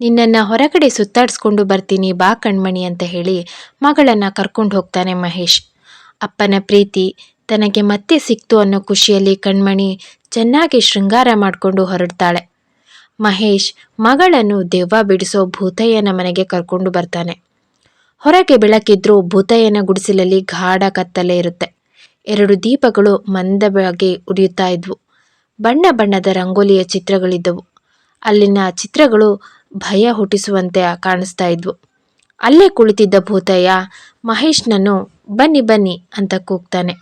ನಿನ್ನನ್ನು ಹೊರಗಡೆ ಸುತ್ತಾಡಿಸ್ಕೊಂಡು ಬರ್ತೀನಿ ಬಾ ಕಣ್ಮಣಿ ಅಂತ ಹೇಳಿ ಮಗಳನ್ನು ಕರ್ಕೊಂಡು ಹೋಗ್ತಾನೆ ಮಹೇಶ್. ಅಪ್ಪನ ಪ್ರೀತಿ ತನಗೆ ಮತ್ತೆ ಸಿಕ್ತು ಅನ್ನೋ ಖುಷಿಯಲ್ಲಿ ಕಣ್ಮಣಿ ಚೆನ್ನಾಗಿ ಶೃಂಗಾರ ಮಾಡಿಕೊಂಡು ಹೊರಡ್ತಾಳೆ. ಮಹೇಶ್ ಮಗಳನ್ನು ದೆವ್ವ ಬಿಡಿಸೋ ಭೂತಯ್ಯನ ಮನೆಗೆ ಕರ್ಕೊಂಡು ಬರ್ತಾನೆ. ಹೊರಗೆ ಬೆಳಕಿದ್ರೂ ಭೂತಯ್ಯನ ಗುಡಿಸಲಲ್ಲಿ ಗಾಢ ಕತ್ತಲೆ ಇರುತ್ತೆ. 2 ದೀಪಗಳು ಮಂದವಾಗಿ ಉರಿಯುತ್ತಾ ಇದ್ವು. ಬಣ್ಣ ಬಣ್ಣದ ರಂಗೋಲಿಯ ಚಿತ್ರಗಳಿದ್ದವು. ಅಲ್ಲಿನ ಚಿತ್ರಗಳು ಭಯ ಹುಟ್ಟಿಸುವಂತೆ ಕಾಣಿಸ್ತಾ ಇದ್ವು. ಅಲ್ಲೇ ಕುಳಿತಿದ್ದ ಭೂತಯ್ಯ ಮಹೇಶ್ನನ್ನು ಬನ್ನಿ ಬನ್ನಿ ಅಂತ ಕೂಗ್ತಾನೆ.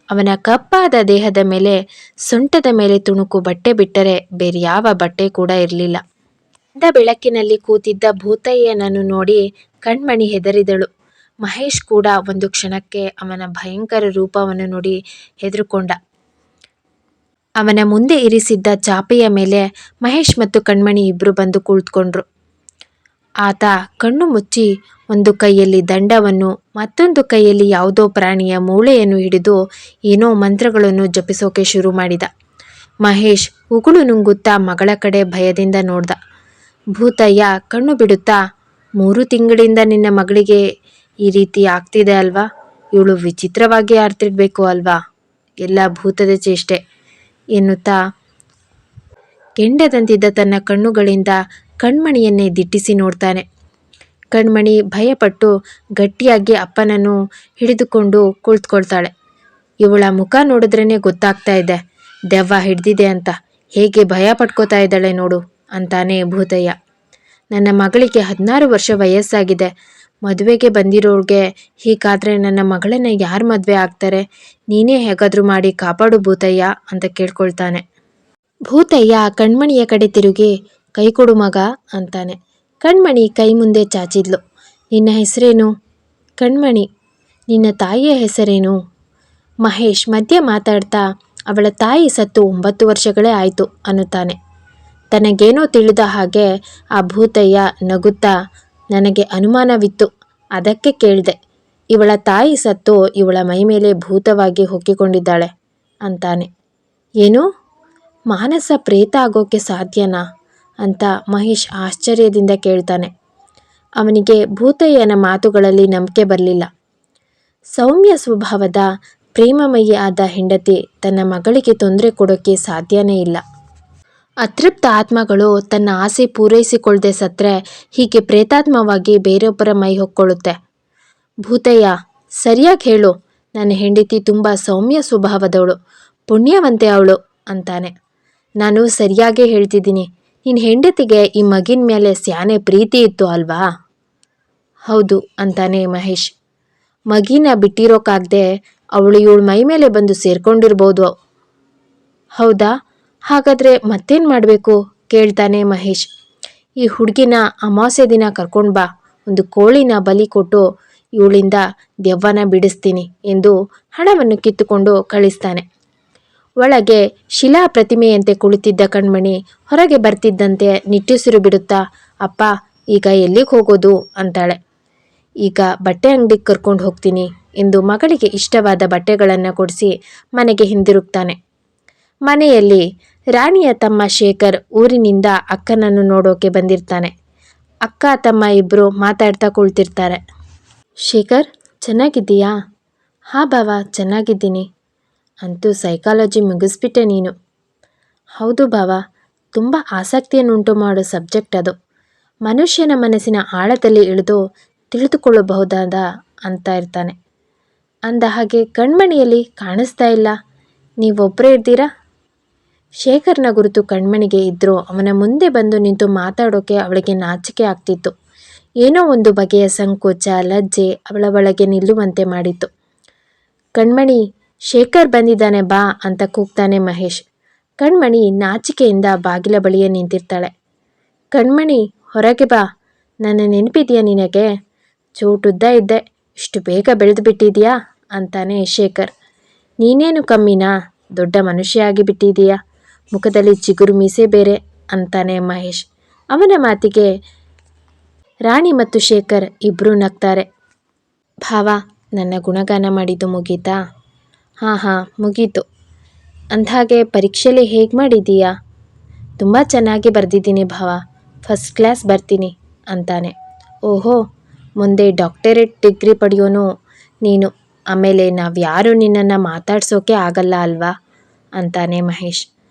ಅವನ ಕಪ್ಪಾದ ದೇಹದ ಮೇಲೆ ಸೊಂಟದ ಮೇಲೆ ತುಣುಕು ಬಟ್ಟೆ ಬಿಟ್ಟರೆ ಬೇರೆ ಯಾವ ಬಟ್ಟೆ ಕೂಡ ಇರಲಿಲ್ಲ. ಬೆಳಕಿನಲ್ಲಿ ಕೂತಿದ್ದ ಭೂತಯ್ಯನನ್ನು ನೋಡಿ ಕಣ್ಮಣಿ ಹೆದರಿದಳು. ಮಹೇಶ್ ಕೂಡ ಒಂದು ಕ್ಷಣಕ್ಕೆ ಅವನ ಭಯಂಕರ ರೂಪವನ್ನು ನೋಡಿ ಹೆದರುಕೊಂಡ. ಅವನ ಮುಂದೆ ಇರಿಸಿದ್ದ ಚಾಪೆಯ ಮೇಲೆ ಮಹೇಶ್ ಮತ್ತು ಕಣ್ಮಣಿ ಇಬ್ಬರು ಬಂದು ಕುಳಿತುಕೊಂಡ್ರು. ಆತ ಕಣ್ಣು ಮುಚ್ಚಿ ಒಂದು ಕೈಯಲ್ಲಿ ದಂಡವನ್ನು ಮತ್ತೊಂದು ಕೈಯಲ್ಲಿ ಯಾವುದೋ ಪ್ರಾಣಿಯ ಮೂಳೆಯನ್ನು ಹಿಡಿದು ಏನೋ ಮಂತ್ರಗಳನ್ನು ಜಪಿಸೋಕೆ ಶುರು ಮಾಡಿದ. ಮಹೇಶ್ ಉಗುಳು ನುಂಗುತ್ತಾ ಮಗಳ ಕಡೆ ಭಯದಿಂದ ನೋಡ್ದ. ಭೂತಯ್ಯ ಕಣ್ಣು ಬಿಡುತ್ತಾ, 3 ತಿಂಗಳಿಂದ ನಿನ್ನ ಮಗಳಿಗೆ ಈ ರೀತಿ ಆಗ್ತಿದೆ ಅಲ್ವಾ? ಇವಳು ವಿಚಿತ್ರವಾಗಿ ಆಡ್ತಿರ್ಬೇಕು ಅಲ್ವಾ? ಎಲ್ಲ ಭೂತದ ಚೇಷ್ಟೆ ಎನ್ನುತ್ತಾ ಕೆಂಡದಂತಿದ್ದ ತನ್ನ ಕಣ್ಣುಗಳಿಂದ ಕಣ್ಮಣಿಯನ್ನೇ ದಿಟ್ಟಿಸಿ ನೋಡ್ತಾನೆ. ಕಣ್ಮಣಿ ಭಯಪಟ್ಟು ಗಟ್ಟಿಯಾಗಿ ಅಪ್ಪನನ್ನು ಹಿಡಿದುಕೊಂಡು ಕುಳಿತುಕೊಳ್ತಾಳೆ. ಇವಳ ಮುಖ ನೋಡಿದ್ರೇ ಗೊತ್ತಾಗ್ತಾ ಇದೆ ದೆವ್ವ ಹಿಡ್ದಿದೆ ಅಂತ. ಹೇಗೆ ಭಯ ಪಟ್ಕೋತಾ ಇದ್ದಾಳೆ ನೋಡು ಅಂತಾನೆ ಭೂತಯ್ಯ. ನನ್ನ ಮಗಳಿಗೆ 16 ವರ್ಷ ವಯಸ್ಸಾಗಿದೆ. ಮದುವೆಗೆ ಬಂದಿರೋಳ್ಗೆ ಹೀಗಾದರೆ ನನ್ನ ಮಗಳನ್ನ ಯಾರು ಮದುವೆ ಆಗ್ತಾರೆ? ನೀನೇ ಹೇಗಾದರೂ ಮಾಡಿ ಕಾಪಾಡು ಭೂತಯ್ಯ ಅಂತ ಕೇಳ್ಕೊಳ್ತಾನೆ. ಭೂತಯ್ಯ ಕಣ್ಮಣಿಯ ಕಡೆ ತಿರುಗಿ, ಕೈ ಕೊಡು ಮಗ ಅಂತಾನೆ. ಕಣ್ಮಣಿ ಕೈ ಮುಂದೆ ಚಾಚಿದ್ಲು. ನಿನ್ನ ಹೆಸರೇನು? ಕಣ್ಮಣಿ. ನಿನ್ನ ತಾಯಿಯ ಹೆಸರೇನು? ಮಹೇಶ್ ಮಧ್ಯೆ ಮಾತಾಡ್ತಾ, ಅವಳ ತಾಯಿ ಸತ್ತು 9 ವರ್ಷಗಳೇ ಆಯಿತು ಅನ್ನುತ್ತಾನೆ. ತನಗೇನೋ ತಿಳಿದ ಹಾಗೆ ಆ ಭೂತಯ್ಯ ನಗುತ್ತಾ, ನನಗೆ ಅನುಮಾನವಿತ್ತು, ಅದಕ್ಕೆ ಕೇಳಿದೆ. ಇವಳ ತಾಯಿ ಸತ್ತು ಇವಳ ಮೈಮೇಲೆ ಭೂತವಾಗಿ ಹೊಕ್ಕಿಕೊಂಡಿದ್ದಾಳೆ ಅಂತಾನೆ. ಏನು? ಮಾನಸ ಪ್ರೇತ ಆಗೋಕ್ಕೆ ಸಾಧ್ಯನಾ ಅಂತ ಮಹೇಶ್ ಆಶ್ಚರ್ಯದಿಂದ ಕೇಳ್ತಾನೆ. ಅವನಿಗೆ ಭೂತಯ್ಯನ ಮಾತುಗಳಲ್ಲಿ ನಂಬಿಕೆ ಬರಲಿಲ್ಲ. ಸೌಮ್ಯ ಸ್ವಭಾವದ ಪ್ರೇಮಮಯಿ ಆದ ಹೆಂಡತಿ ತನ್ನ ಮಗಳಿಗೆ ತೊಂದರೆ ಕೊಡೋಕ್ಕೆ ಸಾಧ್ಯನೇ ಇಲ್ಲ. ಅತೃಪ್ತ ಆತ್ಮಗಳು ತನ್ನ ಆಸೆ ಪೂರೈಸಿಕೊಳ್ಳದೆ ಸತ್ತರೆ ಹೀಗೆ ಪ್ರೇತಾತ್ಮವಾಗಿ ಬೇರೊಬ್ಬರ ಮೈ ಹೊಕ್ಕೊಳ್ಳುತ್ತೆ. ಭೂತಯ್ಯ, ಸರಿಯಾಗಿ ಹೇಳು. ನನ್ನ ಹೆಂಡತಿ ತುಂಬ ಸೌಮ್ಯ ಸ್ವಭಾವದವಳು, ಪುಣ್ಯವಂತೆ ಅವಳು ಅಂತಾನೆ. ನಾನು ಸರಿಯಾಗೇ ಹೇಳ್ತಿದ್ದೀನಿ. ನಿನ್ನ ಹೆಂಡತಿಗೆ ಈ ಮಗಿನ ಮೇಲೆ ಸ್ಯಾನೆ ಪ್ರೀತಿ ಇತ್ತು ಅಲ್ವಾ? ಹೌದು ಅಂತಾನೆ ಮಹೇಶ್. ಮಗಿನ ಬಿಟ್ಟಿರೋಕ್ಕಾಗದೆ ಅವಳು ಇವಳ ಮೈ ಮೇಲೆ ಬಂದು ಸೇರ್ಕೊಂಡಿರ್ಬೋದು. ಹೌದಾ? ಹಾಗಾದರೆ ಮತ್ತೇನು ಮಾಡಬೇಕು ಕೇಳ್ತಾನೆ ಮಹೇಶ್. ಈ ಹುಡುಗಿನ ಅಮಾವಾಸ್ಯೆ ದಿನ ಕರ್ಕೊಂಡು ಬಾ. ಒಂದು ಕೋಳಿನ ಬಲಿ ಕೊಟ್ಟು ಇವಳಿಂದ ದೆವ್ವನ ಬಿಡಿಸ್ತೀನಿ ಎಂದು ಹಣವನ್ನು ಕಿತ್ತುಕೊಂಡು ಕಳಿಸ್ತಾನೆ. ಒಳಗೆ ಶಿಲಾ ಪ್ರತಿಮೆಯಂತೆ ಕುಳಿತಿದ್ದ ಕಣ್ಮಣಿ ಹೊರಗೆ ಬರ್ತಿದ್ದಂತೆ ನಿಟ್ಟುಸಿರು ಬಿಡುತ್ತಾ, ಅಪ್ಪ ಈಗ ಎಲ್ಲಿಗೆ ಹೋಗೋದು ಅಂತಾಳೆ. ಈಗ ಬಟ್ಟೆ ಅಂಗಡಿಗೆ ಕರ್ಕೊಂಡು ಹೋಗ್ತೀನಿ ಎಂದು ಮಗಳಿಗೆ ಇಷ್ಟವಾದ ಬಟ್ಟೆಗಳನ್ನು ಕೊಡಿಸಿ ಮನೆಗೆ ಹಿಂದಿರುಗ್ತಾನೆ. ಮನೆಯಲ್ಲಿ ರಾಣಿಯ ತಮ್ಮ ಶೇಖರ್ ಊರಿನಿಂದ ಅಕ್ಕನನ್ನು ನೋಡೋಕೆ ಬಂದಿರ್ತಾನೆ. ಅಕ್ಕ ತಮ್ಮ ಇಬ್ಬರು ಮಾತಾಡ್ತಾ ಕುಳಿತಿರ್ತಾರೆ. ಶೇಖರ್, ಚೆನ್ನಾಗಿದ್ದೀಯಾ? ಹಾಂ ಬಾವ, ಚೆನ್ನಾಗಿದ್ದೀನಿ. ಅಂತೂ ಸೈಕಾಲಜಿ ಮುಗಿಸ್ಬಿಟ್ಟೆ ನೀನು. ಹೌದು ಬಾವ, ತುಂಬ ಆಸಕ್ತಿಯನ್ನುಂಟು ಮಾಡೋ ಸಬ್ಜೆಕ್ಟ್ ಅದು. ಮನುಷ್ಯನ ಮನಸ್ಸಿನ ಆಳದಲ್ಲಿ ಇಳಿದು ತಿಳಿದುಕೊಳ್ಳಬಹುದಾದ ಅಂತ ಇರ್ತಾನೆ. ಅಂದ ಹಾಗೆ ಕಣ್ಮಣಿಯಲ್ಲಿ ಕಾಣಿಸ್ತಾ ಇಲ್ಲ, ನೀವೊಬ್ಬರೇ ಇರ್ತೀರಾ? ಶೇಖರ್ನ ಗುರುತು ಕಣ್ಮಣಿಗೆ ಇದ್ದರೂ ಅವನ ಮುಂದೆ ಬಂದು ನಿಂತು ಮಾತಾಡೋಕೆ ಅವಳಿಗೆ ನಾಚಿಕೆ ಆಗ್ತಿತ್ತು. ಏನೋ ಒಂದು ಬಗೆಯ ಸಂಕೋಚ, ಲಜ್ಜೆ ಅವಳ ಒಳಗೆ ನಿಲ್ಲುವಂತೆ ಮಾಡಿತ್ತು. ಕಣ್ಮಣಿ, ಶೇಖರ್ ಬಂದಿದ್ದಾನೆ ಬಾ ಅಂತ ಕೂಗ್ತಾನೆ ಮಹೇಶ್. ಕಣ್ಮಣಿ ನಾಚಿಕೆಯಿಂದ ಬಾಗಿಲ ಬಳಿಯೇ ನಿಂತಿರ್ತಾಳೆ. ಕಣ್ಮಣಿ, ಹೊರಗೆ ಬಾ. ನನ್ನ ನೆನಪಿದೆಯಾ ನಿನಗೆ? ಚೋಟುದ್ದ ಇದ್ದೆ, ಇಷ್ಟು ಬೇಗ ಬೆಳೆದು ಬಿಟ್ಟಿದೆಯಾ ಅಂತಾನೆ ಶೇಖರ್. ನೀನೇನು ಕಮ್ಮಿನಾ? ದೊಡ್ಡ ಮನುಷ್ಯ ಆಗಿ ಬಿಟ್ಟಿದೀಯಾ, ಮುಖದಲ್ಲಿ ಚಿಗುರು ಮೀಸೆ ಬೇರೆ ಅಂತಾನೆ ಮಹೇಶ್. ಅವನ ಮಾತಿಗೆ ರಾಣಿ ಮತ್ತು ಶೇಖರ್ ಇಬ್ಬರೂ ನಗ್ತಾರೆ. ಭಾವ, ನನ್ನ ಗುಣಗಾನ ಮಾಡಿದ್ದು ಮುಗೀತಾ? ಹಾಂ ಮುಗೀತು. ಅಂದಹಾಗೆ ಪರೀಕ್ಷೆಯಲ್ಲಿ ಹೇಗೆ ಮಾಡಿದ್ದೀಯಾ? ತುಂಬ ಚೆನ್ನಾಗಿ ಬರೆದಿದ್ದೀನಿ ಭಾವ. ಫಸ್ಟ್ ಕ್ಲಾಸ್ ಬರ್ತೀನಿ ಅಂತಾನೆ. ಓಹೋ, ಮುಂದೆ ಡಾಕ್ಟರೇಟ್ ಡಿಗ್ರಿ ಪಡೆಯೋನು ನೀನು, ಆಮೇಲೆ ನಾವ್ಯಾರು ನಿನ್ನನ್ನು ಮಾತಾಡ್ಸೋಕೆ ಆಗಲ್ಲ ಅಲ್ವಾ ಅಂತಾನೆ ಮಹೇಶ್.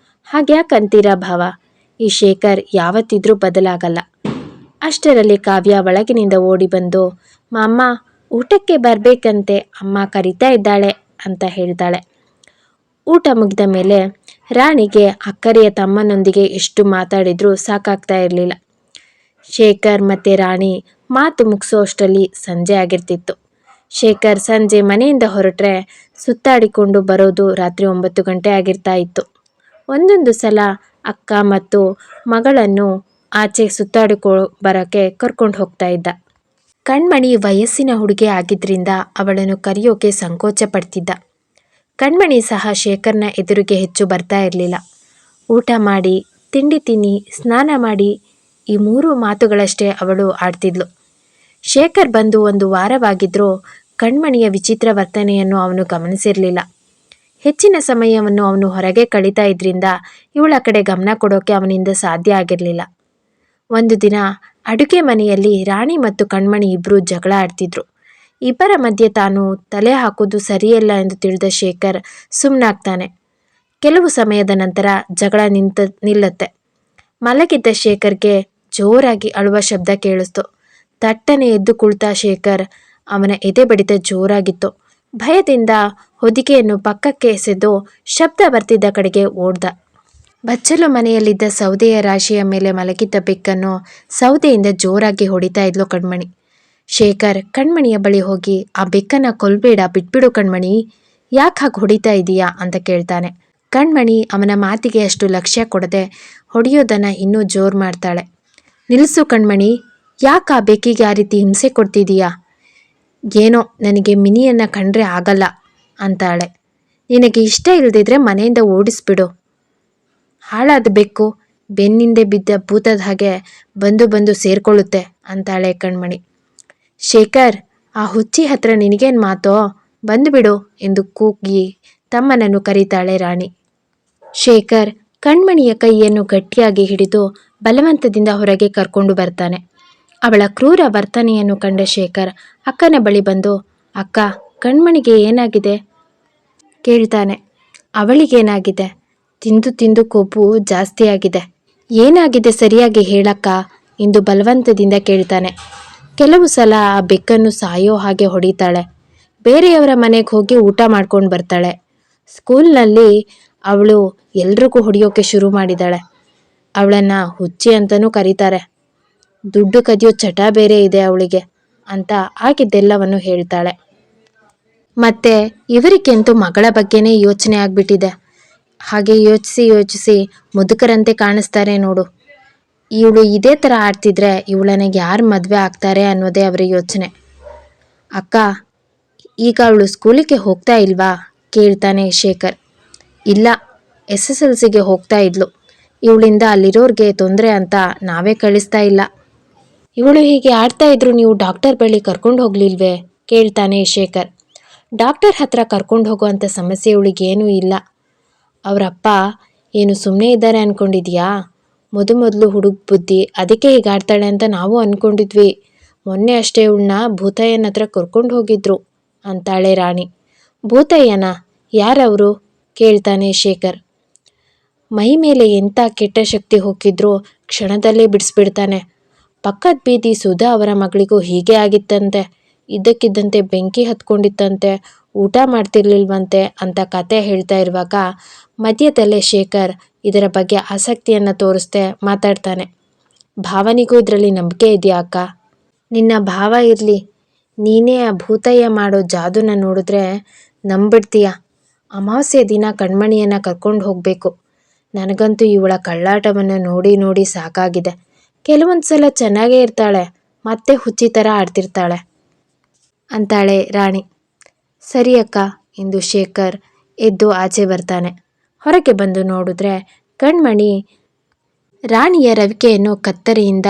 ಹಾಗ್ಯಾಕೆ ಅಂತೀರಾ ಭಾವ, ಈ ಶೇಖರ್ ಯಾವತ್ತಿದ್ರೂ ಬದಲಾಗಲ್ಲ. ಅಷ್ಟರಲ್ಲಿ ಕಾವ್ಯ ಒಳಗಿನಿಂದ ಓಡಿ ಬಂದು, ಮಾಮ್ಮ ಊಟಕ್ಕೆ ಬರಬೇಕಂತೆ, ಅಮ್ಮ ಕರಿತಾ ಇದ್ದಾಳೆ ಅಂತ ಹೇಳ್ತಾಳೆ. ಊಟ ಮುಗಿದ ಮೇಲೆ ರಾಣಿಗೆ ಅಕ್ಕರೆಯ ತಮ್ಮನೊಂದಿಗೆ ಎಷ್ಟು ಮಾತಾಡಿದ್ರೂ ಸಾಕಾಗ್ತಾ ಇರಲಿಲ್ಲ. ಶೇಖರ್ ಮತ್ತು ರಾಣಿ ಮಾತು ಮುಗಿಸೋ ಅಷ್ಟರಲ್ಲಿ ಸಂಜೆ ಆಗಿರ್ತಿತ್ತು. ಶೇಖರ್ ಸಂಜೆ ಮನೆಯಿಂದ ಹೊರಟ್ರೆ ಸುತ್ತಾಡಿಕೊಂಡು ಬರೋದು ರಾತ್ರಿ 9 ಗಂಟೆ ಆಗಿರ್ತಾ ಇತ್ತು. ಒಂದೊಂದು ಸಲ ಅಕ್ಕ ಮತ್ತು ಮಗಳನ್ನು ಆಚೆ ಸುತ್ತಾಡಿಕೊ ಬರೋಕ್ಕೆ ಕರ್ಕೊಂಡು ಹೋಗ್ತಾ ಇದ್ದ. ಕಣ್ಮಣಿ ವಯಸ್ಸಿನ ಹುಡುಗಿ ಆಗಿದ್ರಿಂದ ಅವಳನ್ನು ಕರೆಯೋಕೆ ಸಂಕೋಚ ಪಡ್ತಿದ್ದ. ಕಣ್ಮಣಿ ಸಹ ಶೇಖರ್ನ ಎದುರಿಗೆ ಹೆಚ್ಚು ಬರ್ತಾ ಇರಲಿಲ್ಲ. ಊಟ ಮಾಡಿ, ತಿಂಡಿ ತಿನ್ನಿ, ಸ್ನಾನ ಮಾಡಿ, ಈ 3 ಮಾತುಗಳಷ್ಟೇ ಅವಳು ಆಡ್ತಿದ್ಲು. ಶೇಖರ್ ಬಂದು 1 ವಾರವಾಗಿದ್ರೂ ಕಣ್ಮಣಿಯ ವಿಚಿತ್ರ ವರ್ತನೆಯನ್ನು ಅವನು ಗಮನಿಸಿರಲಿಲ್ಲ. ಹೆಚ್ಚಿನ ಸಮಯವನ್ನು ಅವನು ಹೊರಗೆ ಕಳೀತಾ ಇದ್ರಿಂದ ಇವಳ ಕಡೆ ಗಮನ ಕೊಡೋಕೆ ಅವನಿಂದ ಸಾಧ್ಯ ಆಗಿರಲಿಲ್ಲ. ಒಂದು ದಿನ ಅಡುಗೆ ಮನೆಯಲ್ಲಿ ರಾಣಿ ಮತ್ತು ಕಣ್ಮಣಿ ಇಬ್ಬರು ಜಗಳ ಆಡ್ತಿದ್ರು. ಇಬ್ಬರ ಮಧ್ಯೆ ತಾನು ತಲೆ ಹಾಕೋದು ಸರಿಯಲ್ಲ ಎಂದು ತಿಳಿದ ಶೇಖರ್ ಸುಮ್ಮನಾಗ್ತಾನೆ. ಕೆಲವು ಸಮಯದ ನಂತರ ಜಗಳ ನಿಲ್ಲುತ್ತೆ. ಮಲಗಿದ್ದ ಶೇಖರ್ಗೆ ಜೋರಾಗಿ ಅಳುವ ಶಬ್ದ ಕೇಳಿಸ್ತು. ತಟ್ಟನೆ ಎದ್ದು ಕುಳಿತ ಶೇಖರ್, ಅವನ ಎದೆ ಬಡಿತ ಜೋರಾಗಿತ್ತು. ಭಯದಿಂದ ಹೊದಿಕೆಯನ್ನು ಪಕ್ಕಕ್ಕೆ ಎಸೆದು ಶಬ್ದ ಬರ್ತಿದ್ದ ಕಡೆಗೆ ಓಡ್ದ. ಬಚ್ಚಲು ಮನೆಯಲ್ಲಿದ್ದ ಸೌದೆಯ ರಾಶಿಯ ಮೇಲೆ ಮಲಗಿದ್ದ ಬೆಕ್ಕನ್ನು ಸೌದೆಯಿಂದ ಜೋರಾಗಿ ಹೊಡಿತಾ ಇದ್ಲು ಕಣ್ಮಣಿ. ಶೇಖರ್ ಕಣ್ಮಣಿಯ ಬಳಿ ಹೋಗಿ, ಆ ಬೆಕ್ಕನ್ನ ಕೊಲ್ಬೇಡ, ಬಿಟ್ಬಿಡು ಕಣ್ಮಣಿ, ಯಾಕೆ ಹಾಗೆ ಹೊಡಿತಾ ಇದೀಯಾ ಅಂತ ಕೇಳ್ತಾನೆ. ಕಣ್ಮಣಿ ಅವನ ಮಾತಿಗೆ ಅಷ್ಟು ಲಕ್ಷ್ಯ ಕೊಡದೆ ಹೊಡೆಯೋದನ್ನು ಇನ್ನೂ ಜೋರು ಮಾಡ್ತಾಳೆ. ನಿಲ್ಲಿಸು ಕಣ್ಮಣಿ, ಯಾಕೆ ಆ ಬೆಕ್ಕಿಗೆ ಆ ರೀತಿ ಹಿಂಸೆ ಕೊಡ್ತಿದೀಯಾ? ಏನೋ ನನಗೆ ಮಿನಿಯನ್ನು ಕಂಡ್ರೆ ಆಗಲ್ಲ ಅಂತಾಳೆ. ನಿನಗೆ ಇಷ್ಟ ಇಲ್ಲದಿದ್ರೆ ಮನೆಯಿಂದ ಓಡಿಸ್ಬಿಡು. ಹಾಳಾದ ಬೆಕ್ಕು ಬೆನ್ನಿಂದೆ ಬಿದ್ದ ಭೂತದ ಹಾಗೆ ಬಂದು ಸೇರ್ಕೊಳ್ಳುತ್ತೆ ಅಂತಾಳೆ ಕಣ್ಮಣಿ. ಶೇಖರ್, ಆ ಹುಚ್ಚಿ ಹತ್ರ ನಿನಗೇನು ಮಾತೋ, ಬಂದುಬಿಡು ಎಂದು ಕೂಗಿ ತಮ್ಮನನ್ನು ಕರೀತಾಳೆ ರಾಣಿ. ಶೇಖರ್ ಕಣ್ಮಣಿಯ ಕೈಯನ್ನು ಗಟ್ಟಿಯಾಗಿ ಹಿಡಿದು ಬಲವಂತದಿಂದ ಹೊರಗೆ ಕರ್ಕೊಂಡು ಬರ್ತಾನೆ. ಅವಳ ಕ್ರೂರ ವರ್ತನೆಯನ್ನು ಕಂಡ ಶೇಖರ್ ಅಕ್ಕನ ಬಳಿ ಬಂದು, ಅಕ್ಕ, ಕಣ್ಮಣಿಗೆ ಏನಾಗಿದೆ ಕೇಳ್ತಾನೆ. ಅವಳಿಗೇನಾಗಿದೆ? ತಿಂದು ಕೊಬ್ಬು ಜಾಸ್ತಿಯಾಗಿದೆ. ಏನಾಗಿದೆ ಸರಿಯಾಗಿ ಹೇಳಕ್ಕ ಎಂದು ಬಲವಂತದಿಂದ ಕೇಳ್ತಾನೆ. ಕೆಲವು ಸಲ ಆ ಬೆಕ್ಕನ್ನು ಸಾಯೋ ಹಾಗೆ ಹೊಡಿತಾಳೆ. ಬೇರೆಯವರ ಮನೆಗೆ ಹೋಗಿ ಊಟ ಮಾಡ್ಕೊಂಡು ಬರ್ತಾಳೆ. ಸ್ಕೂಲ್ನಲ್ಲಿ ಅವಳು ಎಲ್ರಿಗೂ ಹೊಡೆಯೋಕೆ ಶುರು ಮಾಡಿದಾಳೆ. ಅವಳನ್ನು ಹುಚ್ಚಿ ಅಂತಲೂ ಕರೀತಾರೆ. ದುಡ್ಡು ಕದಿಯೋ ಚಟ ಬೇರೆ ಇದೆ ಅವಳಿಗೆ ಅಂತ ಆಗಿದ್ದೆಲ್ಲವನ್ನು ಹೇಳ್ತಾಳೆ. ಮತ್ತೆ ಇವರಿಗಂತೂ ಮಗಳ ಬಗ್ಗೆನೇ ಯೋಚನೆ ಆಗ್ಬಿಟ್ಟಿದೆ. ಹಾಗೆ ಯೋಚಿಸಿ ಮುದುಕರಂತೆ ಕಾಣಿಸ್ತಾರೆ ನೋಡು. ಇವಳು ಇದೇ ಥರ ಆಡ್ತಿದ್ರೆ ಇವಳನ್ನ ಯಾರು ಮದುವೆ ಆಗ್ತಾರೆ ಅನ್ನೋದೇ ಅವರ ಯೋಚನೆ. ಅಕ್ಕ, ಈಗ ಅವಳು ಸ್ಕೂಲಿಗೆ ಹೋಗ್ತಾ ಇಲ್ವಾ ಕೇಳ್ತಾನೆ ಶೇಖರ್. ಇಲ್ಲ, SSLCಗೆ ಹೋಗ್ತಾ ಇದ್ಲು. ಇವಳಿಂದ ಅಲ್ಲಿರೋರಿಗೆ ತೊಂದರೆ ಅಂತ ನಾವೇ ಕಳಿಸ್ತಾ ಇಲ್ಲ. ಇವಳು ಹೀಗೆ ಆಡ್ತಾ ಇದ್ರು ನೀವು ಡಾಕ್ಟರ್ ಬಳಿ ಕರ್ಕೊಂಡು ಹೋಗ್ಲಿಲ್ವೇ ಕೇಳ್ತಾನೆ ಶೇಖರ್. ಡಾಕ್ಟರ್ ಹತ್ರ ಕರ್ಕೊಂಡು ಹೋಗುವಂಥ ಸಮಸ್ಯೆ ಇವಳಿಗೇನೂ ಇಲ್ಲ. ಅವರಪ್ಪ ಏನು ಸುಮ್ಮನೆ ಇದ್ದಾರೆ ಅಂದ್ಕೊಂಡಿದ್ಯಾ? ಮೊದಲು ಹುಡುಗ ಬುದ್ಧಿ, ಅದಕ್ಕೆ ಹೀಗೆ ಆಡ್ತಾಳೆ ಅಂತ ನಾವು ಅಂದ್ಕೊಂಡಿದ್ವಿ. ಮೊನ್ನೆ ಅಷ್ಟೇ ಇವಳನ್ನ ಭೂತಯ್ಯನ ಹತ್ರ ಕರ್ಕೊಂಡು ಹೋಗಿದ್ರು ಅಂತಾಳೆ ರಾಣಿ. ಭೂತಯ್ಯನ? ಯಾರವರು ಕೇಳ್ತಾನೆ ಶೇಖರ್. ಮೈ ಮೇಲೆ ಎಂಥ ಕೆಟ್ಟ ಶಕ್ತಿ ಹೋಗಿದ್ರೂ ಕ್ಷಣದಲ್ಲೇ ಬಿಡಿಸ್ಬಿಡ್ತಾನೆ. ಪಕ್ಕದ ಬೀದಿ ಸುಧಾ ಅವರ ಮಗಳಿಗೂ ಹೀಗೆ ಆಗಿತ್ತಂತೆ. ಇದ್ದಕ್ಕಿದ್ದಂತೆ ಬೆಂಕಿ ಹತ್ಕೊಂಡಿತ್ತಂತೆ, ಊಟ ಮಾಡ್ತಿರ್ಲಿಲ್ವಂತೆ ಅಂತ ಕತೆ ಹೇಳ್ತಾ ಇರುವಾಗ ಮಧ್ಯದಲ್ಲೇ ಶೇಖರ್ ಇದರ ಬಗ್ಗೆ ಆಸಕ್ತಿಯನ್ನು ತೋರಿಸ್ದೆ ಮಾತಾಡ್ತಾನೆ. ಭಾವನಿಗೂ ಇದರಲ್ಲಿ ನಂಬಿಕೆ ಇದೆಯಾ ಅಕ್ಕ? ನಿನ್ನ ಭಾವ ಇರಲಿ, ನೀನೇ ಆ ಭೂತಯ್ಯ ಮಾಡೋ ಜಾದೂನ ನೋಡಿದ್ರೆ ನಂಬಿಡ್ತೀಯ. ಅಮಾವಾಸ್ಯೆ ದಿನ ಕಣ್ಮಣಿಯನ್ನು ಕರ್ಕೊಂಡು ಹೋಗಬೇಕು. ನನಗಂತೂ ಇವಳ ಕಳ್ಳಾಟವನ್ನು ನೋಡಿ ಸಾಕಾಗಿದೆ. ಕೆಲವೊಂದು ಸಲ ಚೆನ್ನಾಗೇ ಇರ್ತಾಳೆ, ಮತ್ತೆ ಹುಚ್ಚಿ ಥರ ಆಡ್ತಿರ್ತಾಳೆ ಅಂತಾಳೆ ರಾಣಿ. ಸರಿ ಅಕ್ಕ ಎಂದು ಶೇಖರ್ ಎದ್ದು ಆಚೆ ಬರ್ತಾನೆ. ಹೊರಗೆ ಬಂದು ನೋಡಿದ್ರೆ ಕಣ್ಮಣಿ ರಾಣಿಯ ರವಿಕೆಯನ್ನು ಕತ್ತರಿಯಿಂದ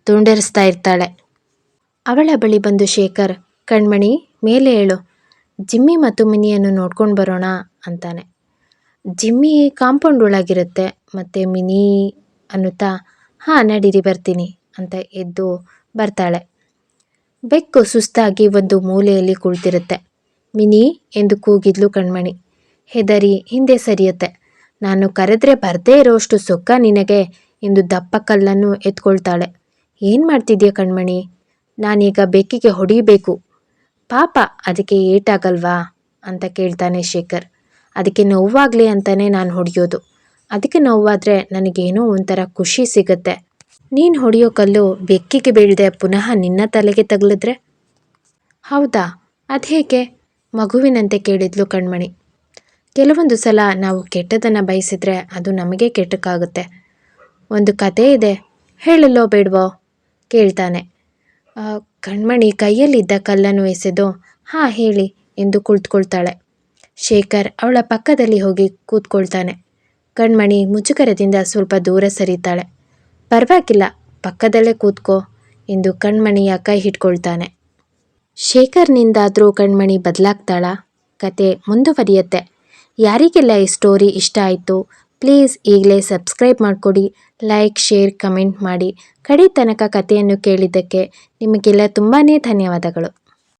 ತುಂಡರಿಸ್ತಾ ಇರ್ತಾಳೆ. ಅವಳ ಬಳಿ ಬಂದು ಶೇಖರ್, ಕಣ್ಮಣಿ ಮೇಲೆ ಹೇಳು, ಜಿಮ್ಮಿ ಮತ್ತು ಮಿನಿಯನ್ನು ನೋಡ್ಕೊಂಡು ಬರೋಣ ಅಂತಾನೆ. ಜಿಮ್ಮಿ ಕಾಂಪೌಂಡ್ ಒಳಗಿರುತ್ತೆ ಮತ್ತು ಮಿನಿ ಅನ್ನುತ್ತಾ ಹಾಂ ನಡೀರಿ ಬರ್ತೀನಿ ಅಂತ ಎದ್ದು ಬರ್ತಾಳೆ. ಬೆಕ್ಕು ಸುಸ್ತಾಗಿ ಒಂದು ಮೂಲೆಯಲ್ಲಿ ಕುಳಿತಿರುತ್ತೆ. ಮಿನಿ ಎಂದು ಕೂಗಿದ್ಲು ಕಣ್ಮಣಿ. ಹೆದರಿ ಹಿಂದೆ ಸರಿಯುತ್ತೆ. ನಾನು ಕರೆದ್ರೆ ಬರ್ದೇ ಇರೋಷ್ಟು ಸೊಕ್ಕ ನಿನಗೆ ಎಂದು ದಪ್ಪ ಕಲ್ಲನ್ನು ಎತ್ಕೊಳ್ತಾಳೆ. ಏನು ಮಾಡ್ತಿದ್ಯಾ ಕಣ್ಮಣಿ? ನಾನೀಗ ಬೆಕ್ಕಿಗೆ ಹೊಡಿಬೇಕು. ಪಾಪ ಅದಕ್ಕೆ ಏಟಾಗಲ್ವಾ ಅಂತ ಕೇಳ್ತಾನೆ ಶೇಖರ್. ಅದಕ್ಕೆ ನೋವಾಗಲಿ ಅಂತಾನೆ ನಾನು ಹೊಡೆಯೋದು. ಅದಕ್ಕೆ ನೋವಾದರೆ ನನಗೇನೋ ಒಂಥರ ಖುಷಿ ಸಿಗುತ್ತೆ. ನೀನು ಹೊಡೆಯೋ ಕಲ್ಲು ಬೆಕ್ಕಿಗೆ ಬೀಳದೆ ಪುನಃ ನಿನ್ನ ತಲೆಗೆ ತಗಲಿದ್ರೆ? ಹೌದಾ, ಅದು ಹೇಗೆ? ಮಗುವಿನಂತೆ ಕೇಳಿದ್ಲು ಕಣ್ಮಣಿ. ಕೆಲವೊಂದು ಸಲ ನಾವು ಕೆಟ್ಟದನ್ನು ಬಯಸಿದ್ರೆ ಅದು ನಮಗೆ ಕೆಟ್ಟಕ್ಕಾಗುತ್ತೆ. ಒಂದು ಕತೆ ಇದೆ, ಹೇಳಲ್ಲೋ ಬೇಡವೋ ಕೇಳ್ತಾನೆ. ಕಣ್ಮಣಿ ಕೈಯಲ್ಲಿದ್ದ ಕಲ್ಲನ್ನು ಎಸೆದು ಹಾಂ ಹೇಳಿ ಎಂದು ಕುಳಿತುಕೊಳ್ತಾಳೆ. ಶೇಖರ್ ಅವಳ ಪಕ್ಕದಲ್ಲಿ ಹೋಗಿ ಕೂತ್ಕೊಳ್ತಾನೆ. ಕಣ್ಮಣಿ ಮುಜುಗರದಿಂದ ಸ್ವಲ್ಪ ದೂರ ಸರಿತಾಳೆ. ಪರವಾಗಿಲ್ಲ, ಪಕ್ಕದಲ್ಲೇ ಕೂತ್ಕೋ ಎಂದು ಕಣ್ಮಣಿಯ ಕೈ ಹಿಡ್ಕೊಳ್ತಾನೆ. ಶೇಖರ್ನಿಂದಾದರೂ ಕಣ್ಮಣಿ ಬದಲಾಗ್ತಾಳಾ? ಕತೆ ಮುಂದುವರಿಯುತ್ತೆ. ಯಾರಿಗೆಲ್ಲ ಈ ಸ್ಟೋರಿ ಇಷ್ಟ ಆಯಿತು ಪ್ಲೀಸ್ ಈಗಲೇ ಸಬ್ಸ್ಕ್ರೈಬ್ ಮಾಡಿಕೊಡಿ, ಲೈಕ್ ಶೇರ್ ಕಮೆಂಟ್ ಮಾಡಿ. ಕಡೆ ತನಕ ಕಥೆಯನ್ನು ಕೇಳಿದ್ದಕ್ಕೆ ನಿಮಗೆಲ್ಲ ತುಂಬಾ ಧನ್ಯವಾದಗಳು.